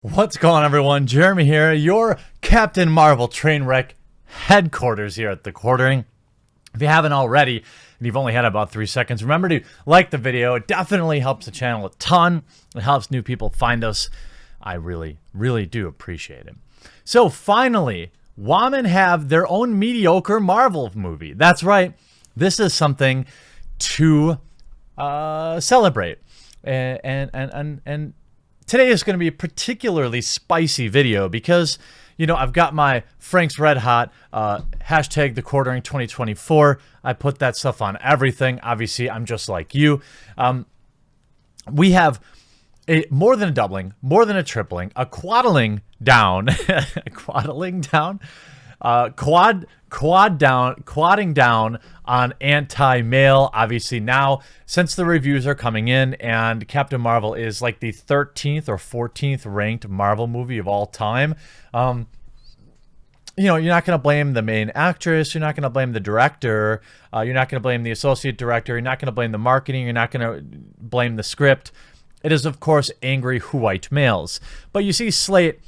What's going on, everyone? Jeremy here, your Captain Marvel train wreck headquarters here at the Quartering. If you haven't already, and you've only had about 3 seconds, remember to like the video. It definitely helps the channel a ton. It helps new people find us. I really, really do appreciate it. So finally, Women have their own mediocre Marvel movie. That's right. This is something to celebrate. And today is going to be a particularly spicy video because, you know, I've got my Frank's Red Hot, hashtag the Quartering 2024. I put that stuff on everything. Obviously, I'm just like you. We have more than a doubling, more than a tripling, a quaddling down, quadding down on anti-male. Obviously now, since the reviews are coming in and Captain Marvel is like the 13th or 14th ranked Marvel movie of all time, you know, you're not going to blame the main actress. You're not going to blame the director. You're not going to blame the associate director. You're not going to blame the marketing. You're not going to blame the script. It is, of course, angry white males. But you see Slate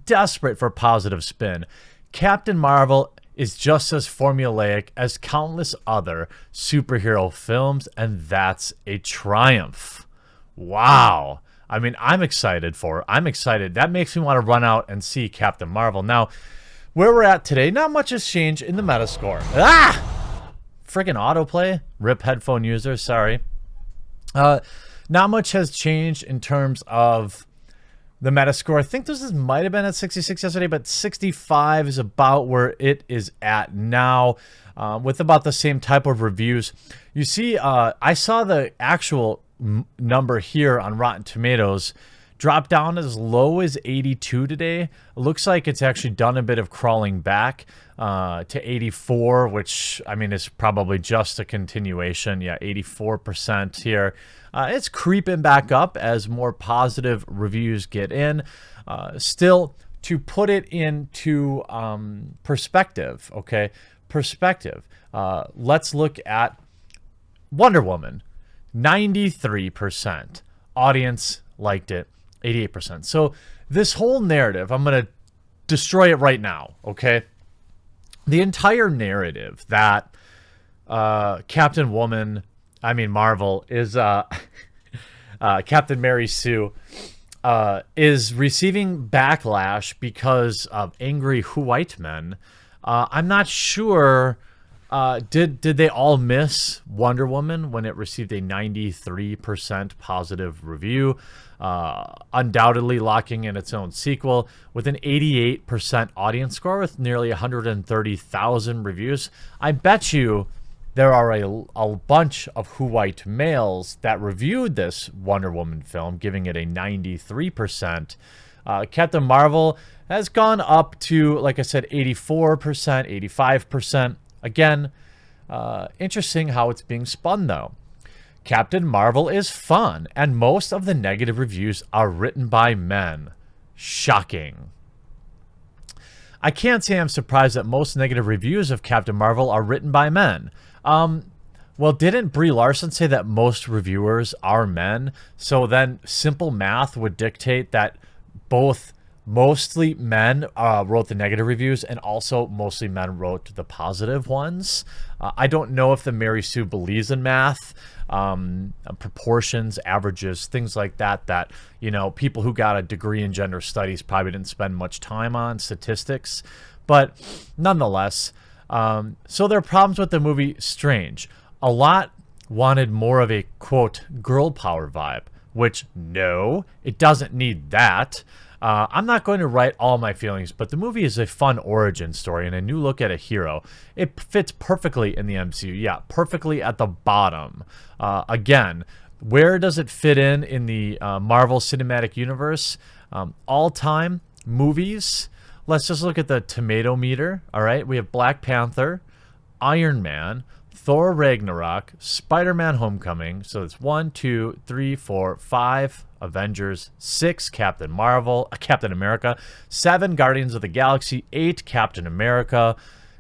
desperate for positive spin. Captain Marvel is just as formulaic as countless other superhero films, and that's a triumph. Wow. I mean, I'm excited. That makes me want to run out and see Captain Marvel. Now, where we're at today, not much has changed in the Metascore. Friggin' autoplay. Rip headphone users, sorry. Not much has changed in terms of the Metascore. I think this might have been at 66 yesterday, but 65 is about where it is at now, with about the same type of reviews. You see, I saw the actual number here on Rotten Tomatoes drop down as low as 82 today. It looks like it's actually done a bit of crawling back to 84, which, I mean, is probably just a continuation. Yeah, 84% here. It's creeping back up as more positive reviews get in. Still, to put it into perspective, okay? Let's look at Wonder Woman. 93%. Audience liked it. 88%. So this whole narrative, I'm going to destroy it right now, okay? The entire narrative that Marvel is Captain Mary Sue is receiving backlash because of angry white men. I'm not sure. Did they all miss Wonder Woman when it received a 93% positive review? Undoubtedly locking in its own sequel with an 88% audience score with nearly 130,000 reviews. I bet you there are a bunch of white males that reviewed this Wonder Woman film, giving it a 93%. Captain Marvel has gone up to, like I said, 84%, 85%. Again, interesting how it's being spun, though. Captain Marvel is fun, and most of the negative reviews are written by men. Shocking. I can't say I'm surprised that most negative reviews of Captain Marvel are written by men. Well, didn't Brie Larson say that most reviewers are men? So then simple math would dictate that both mostly men wrote the negative reviews and also mostly men wrote the positive ones. I don't know if the Mary Sue believes in math, proportions, averages, things like that, that, you know, people who got a degree in gender studies probably didn't spend much time on statistics. But nonetheless, so their problems with the movie, strange. A lot wanted more of a, quote, girl power vibe, which, no, it doesn't need that. I'm not going to write all my feelings, but the movie is a fun origin story and a new look at a hero. It fits perfectly in the MCU. Yeah, perfectly at the bottom. Again, where does it fit in the Marvel Cinematic Universe? All-time movies. Let's just look at the tomato meter. All right, we have Black Panther, Iron Man, Thor Ragnarok, Spider-Man Homecoming. So it's 1, 2, 3, 4, 5 Avengers, 6 Captain America, 7 Guardians of the Galaxy, 8 Captain America,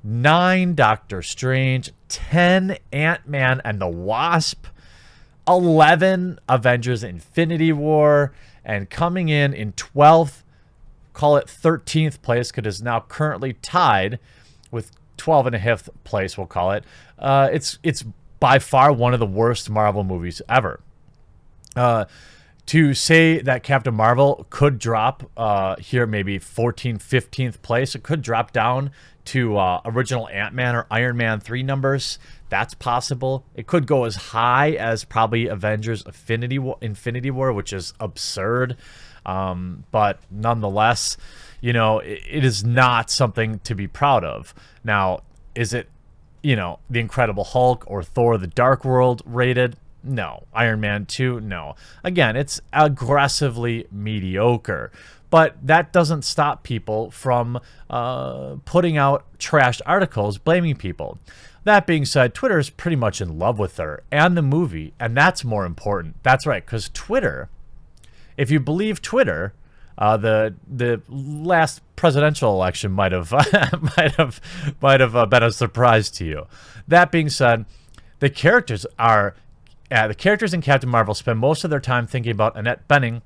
9 Doctor Strange, 10 Ant-Man and the Wasp, 11 Avengers Infinity War, and coming in 12th call it 13th place, because it's now currently tied with 12.5th place, we'll call it. It's by far one of the worst Marvel movies ever. To say that Captain Marvel could drop here maybe 14th, 15th place, it could drop down to original Ant-Man or Iron Man 3 numbers. That's possible. It could go as high as probably Avengers Infinity War, which is absurd. But nonetheless, you know, it is not something to be proud of. Now, is it, you know, The Incredible Hulk or Thor the Dark World rated? No. Iron Man 2? No. Again, it's aggressively mediocre. But that doesn't stop people from putting out trashed articles blaming people. That being said, Twitter is pretty much in love with her and the movie, and that's more important. That's right, because Twitter, if you believe Twitter, the last presidential election might have been a surprise to you. That being said, the characters in Captain Marvel spend most of their time thinking about Annette Bening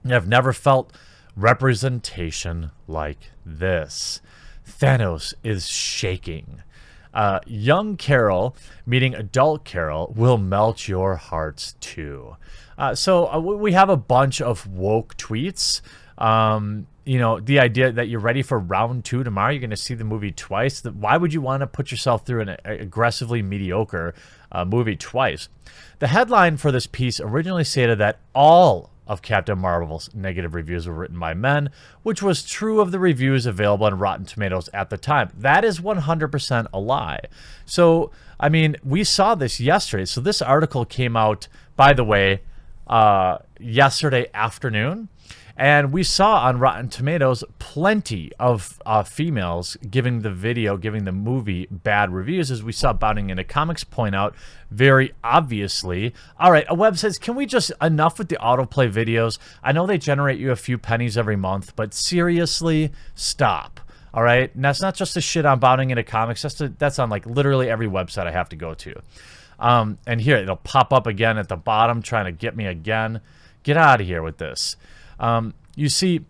and have never felt representation like this. Thanos is shaking. Young Carol meeting adult Carol will melt your hearts too. So we have a bunch of woke tweets. You know, the idea that you're ready for round 2 tomorrow, you're going to see the movie twice. Why would you want to put yourself through an aggressively mediocre movie twice? The headline for this piece originally stated that all of Captain Marvel's negative reviews were written by men, which was true of the reviews available on Rotten Tomatoes at the time. That is 100% a lie. So, I mean, we saw this yesterday. So this article came out, by the way, yesterday afternoon. And we saw on Rotten Tomatoes plenty of females giving the movie bad reviews, as we saw Bounding Into Comics point out very obviously. All right, a web says, can we just, enough with the autoplay videos? I know they generate you a few pennies every month, but seriously, stop. All right, and that's not just a shit on Bounding Into Comics. That's on like literally every website I have to go to. And here, it'll pop up again at the bottom trying to get me again. Get out of here with this. You see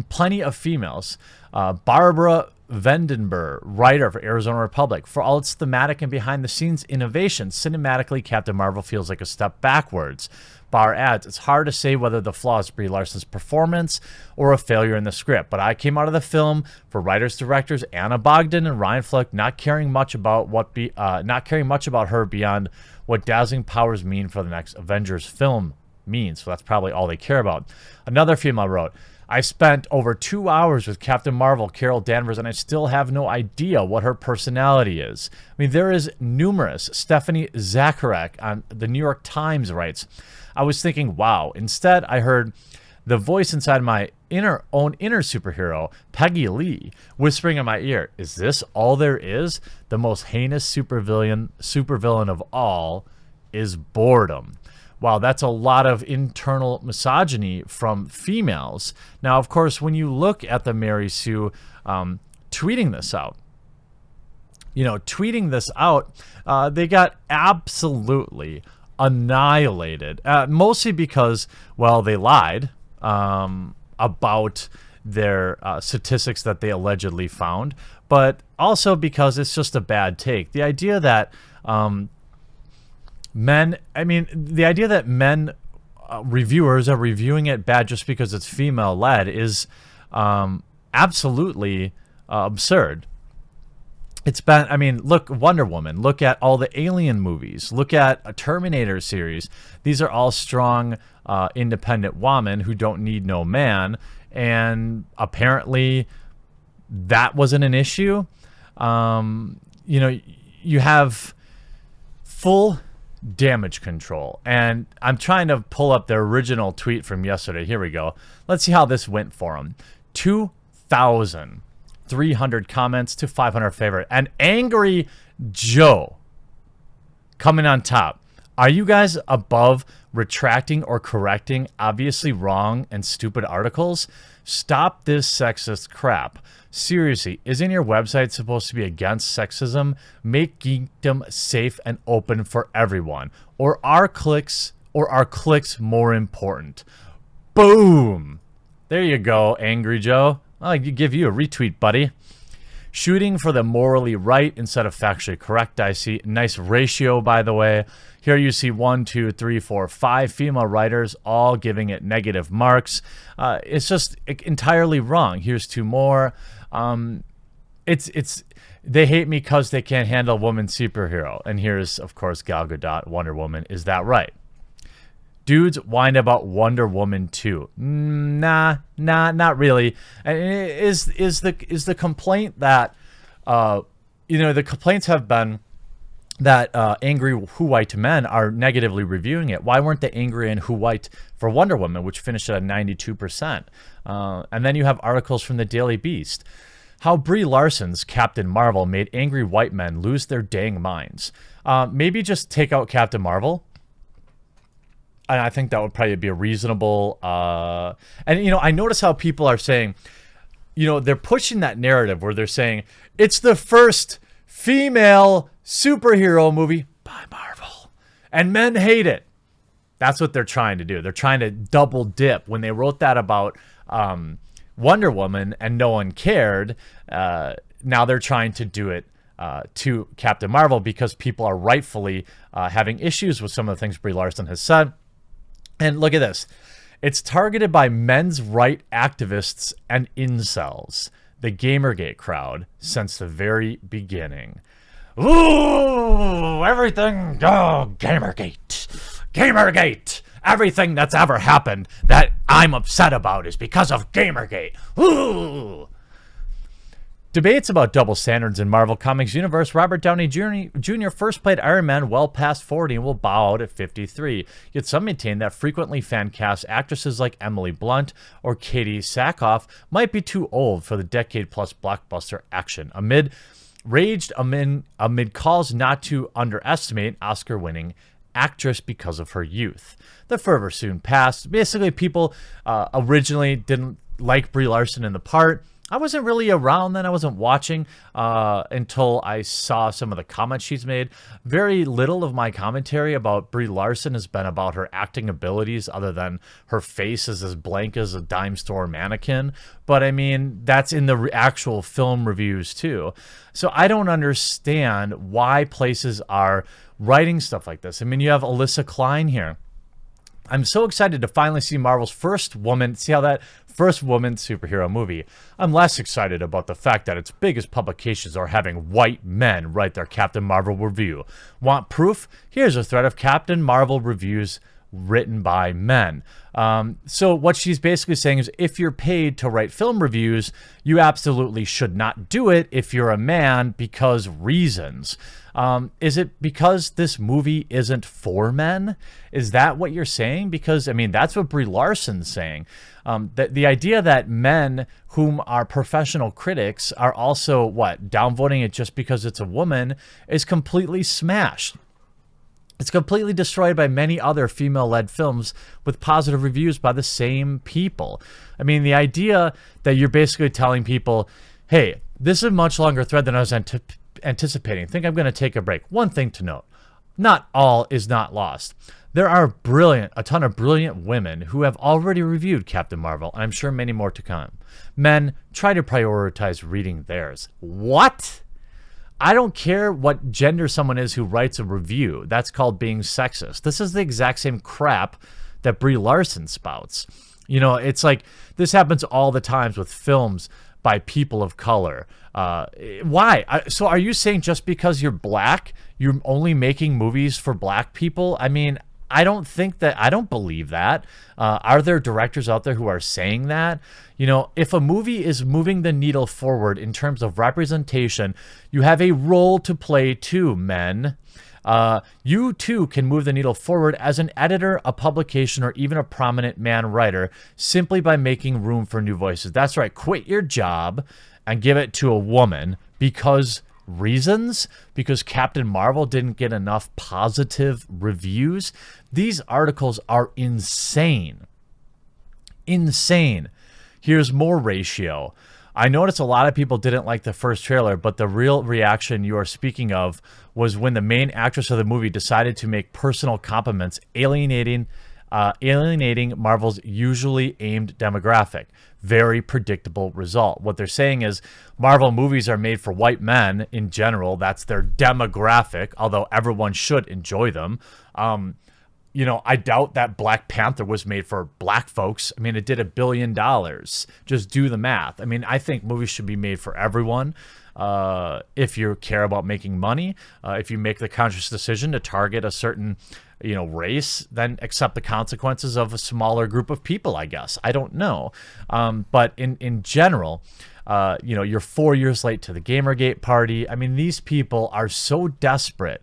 plenty of females. Barbara Vandenberg, writer for Arizona Republic. For all its thematic and behind-the-scenes innovation, cinematically, Captain Marvel feels like a step backwards. Barr adds, it's hard to say whether the flaw is Brie Larson's performance or a failure in the script, but I came out of the film for writers-directors Anna Bogdan and Ryan Fleck not caring much about her beyond what dazzling powers mean for the next Avengers film means. So that's probably all they care about. Another female wrote, I spent over 2 hours with Captain Marvel, Carol Danvers, and I still have no idea what her personality is. I mean, there is numerous. Stephanie Zacharek on the New York Times writes, I was thinking, wow. Instead, I heard the voice inside my inner superhero, Peggy whispering in my ear, is this all there is? The most heinous supervillain of all is boredom. Wow, that's a lot of internal misogyny from females. Now, of course, when you look at the Mary Sue tweeting this out, they got absolutely annihilated, mostly because, well, they lied about their statistics that they allegedly found, but also because it's just a bad take. The idea that men reviewers are reviewing it bad just because it's female-led is absolutely absurd. It's been, look, Wonder Woman, look at all the Alien movies, look at a Terminator series. These are all strong, independent women who don't need no man, and apparently that wasn't an issue. You have full damage control, and I'm trying to pull up their original tweet from yesterday. Here we go. Let's see how this went for them. 2,300 comments to 500 favorite. And Angry Joe coming on top. Are you guys above retracting or correcting obviously wrong and stupid articles? Stop this sexist crap. Seriously, isn't your website supposed to be against sexism? Make geekdom safe and open for everyone. Or are clicks more important? Boom! There you go, Angry Joe. I'll give you a retweet, buddy. Shooting for the morally right instead of factually correct, I see. Nice ratio, by the way. Here you see 1, 2, 3, 4, 5 female writers all giving it negative marks. It's just entirely wrong. Here's 2 more. It's they hate me because they can't handle woman superhero. And here's, of course, Gal Gadot, Wonder Woman. Is that right? Dudes whine about Wonder Woman 2. Nah, not really. And is the complaint that, the complaints have been that angry white men are negatively reviewing it. Why weren't they angry and white for Wonder Woman, which finished at a 92%? And then you have articles from the Daily Beast. How Brie Larson's Captain Marvel made angry white men lose their dang minds. Maybe just take out Captain Marvel. And I think that would probably be a reasonable... I notice how people are saying, they're pushing that narrative where they're saying, it's the first female superhero movie by Marvel. And men hate it. That's what they're trying to do. They're trying to double dip. When they wrote that about Wonder Woman and no one cared, now they're trying to do it to Captain Marvel because people are rightfully having issues with some of the things Brie Larson has said. And look at this. It's targeted by men's right activists and incels, the Gamergate crowd, since the very beginning. Ooh, everything, Gamergate. Gamergate. Everything that's ever happened that I'm upset about is because of Gamergate. Ooh. Debates about double standards in Marvel Comics universe. Robert Downey Jr. first played Iron Man well past 40 and will bow out at 53. Yet some maintain that frequently fan-cast actresses like Emily Blunt or Katie Sackhoff might be too old for the decade-plus blockbuster action. Amid calls not to underestimate Oscar-winning actress because of her youth. The fervor soon passed. Basically, people originally didn't like Brie Larson in the part. I wasn't really around then. I wasn't watching until I saw some of the comments she's made. Very little of my commentary about Brie Larson has been about her acting abilities other than her face is as blank as a dime store mannequin. But I mean, that's in the actual film reviews too. So I don't understand why places are writing stuff like this. I mean, you have Alyssa Klein here. I'm so excited to finally see Marvel's first woman superhero movie. I'm less excited about the fact that its biggest publications are having white men write their Captain Marvel review. Want proof? Here's a thread of Captain Marvel reviews written by men. So what she's basically saying is if you're paid to write film reviews, you absolutely should not do it if you're a man because reasons. Is it because this movie isn't for men? Is that what you're saying? Because, I mean, that's what Brie Larson's saying. The idea that men whom are professional critics are also, downvoting it just because it's a woman is completely smashed. It's completely destroyed by many other female-led films with positive reviews by the same people. I mean, the idea that you're basically telling people, hey, this is a much longer thread than I was anticipating. Think I'm going to take a break. One thing to note, not all is not lost. There are a ton of brilliant women who have already reviewed Captain Marvel, and I'm sure many more to come. Men, try to prioritize reading theirs. What? I don't care what gender someone is who writes a review. That's called being sexist. This is the exact same crap that Brie Larson spouts. You know, it's like this happens all the times with films by people of color. Why? So are you saying just because you're black, you're only making movies for black people? I mean, I don't believe that. Are there directors out there who are saying that? You know, if a movie is moving the needle forward in terms of representation, you have a role to play too, men. You too can move the needle forward as an editor, a publication, or even a prominent man writer simply by making room for new voices. That's right. Quit your job and give it to a woman because reasons? Because Captain Marvel didn't get enough positive reviews? These articles are insane. Insane. Here's more ratio. I noticed a lot of people didn't like the first trailer, but the real reaction you are speaking of was when the main actress of the movie decided to make personal compliments, alienating alienating Marvel's usually aimed demographic. Very predictable result. What they're saying is Marvel movies are made for white men in general. That's their demographic, although everyone should enjoy them. I doubt that Black Panther was made for black folks. I mean, it did $1 billion. Just do the math. I mean, I think movies should be made for everyone. If you care about making money, if you make the conscious decision to target a certain, race, then accept the consequences of a smaller group of people, I guess. I don't know. But in general, you're 4 years late to the Gamergate party. I mean, these people are so desperate.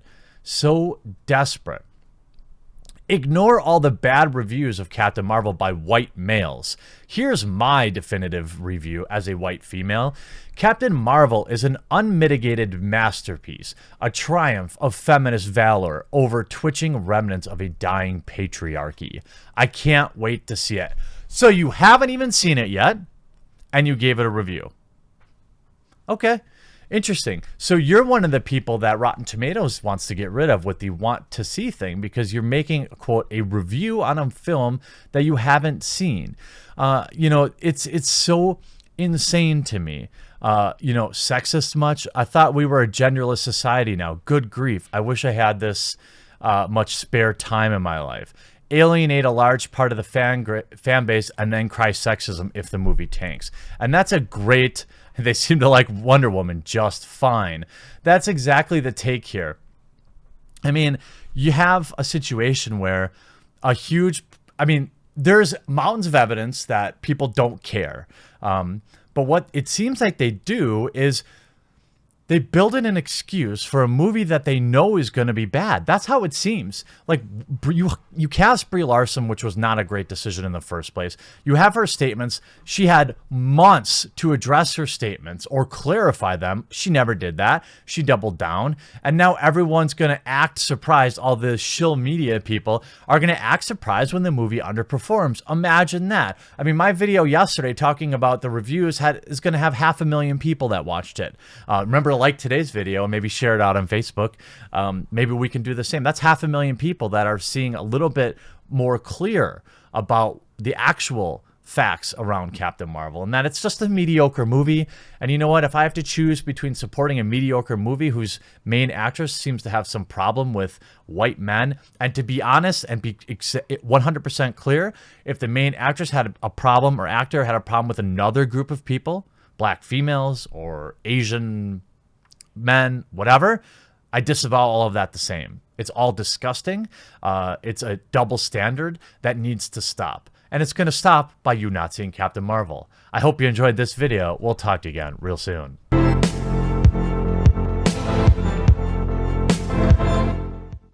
Ignore all the bad reviews of Captain Marvel by white males. Here's my definitive review as a white female. Captain Marvel is an unmitigated masterpiece, a triumph of feminist valor over twitching remnants of a dying patriarchy. I can't wait to see it. So you haven't even seen it yet, and you gave it a review. Okay. Interesting. So you're one of the people that Rotten Tomatoes wants to get rid of with the want to see thing, because you're making, quote, a review on a film that you haven't seen. It's so insane to me. Sexist much. I thought we were a genderless society now. Good grief. I wish I had this much spare time in my life. Alienate a large part of the fan base and then cry sexism if the movie tanks. And that's a great... They seem to like Wonder Woman just fine. That's exactly the take here. I mean, you have a situation where there's mountains of evidence that people don't care. But what it seems like they do is they build in an excuse for a movie that they know is going to be bad. That's how it seems. Like, you cast Brie Larson, which was not a great decision in the first place. You have her statements. She had months to address her statements or clarify them. She never did that. She doubled down. And now everyone's going to act surprised. All the shill media people are going to act surprised when the movie underperforms. Imagine that. I mean, my video yesterday talking about the reviews is going to have 500,000 people that watched it. Remember, like today's video and maybe share it out on Facebook. Maybe we can do the same. That's 500,000 people that are seeing a little bit more clear about the actual facts around Captain Marvel, and that it's just a mediocre movie. And you know what? If I have to choose between supporting a mediocre movie whose main actress seems to have some problem with white men, and to be honest and be 100% clear, if the main actress had a problem or actor had a problem with another group of people, black females or Asian men, whatever, I disavow all of that the same. It's all disgusting. It's a double standard that needs to stop. And it's going to stop by you not seeing Captain Marvel. I hope you enjoyed this video. We'll talk to you again real soon.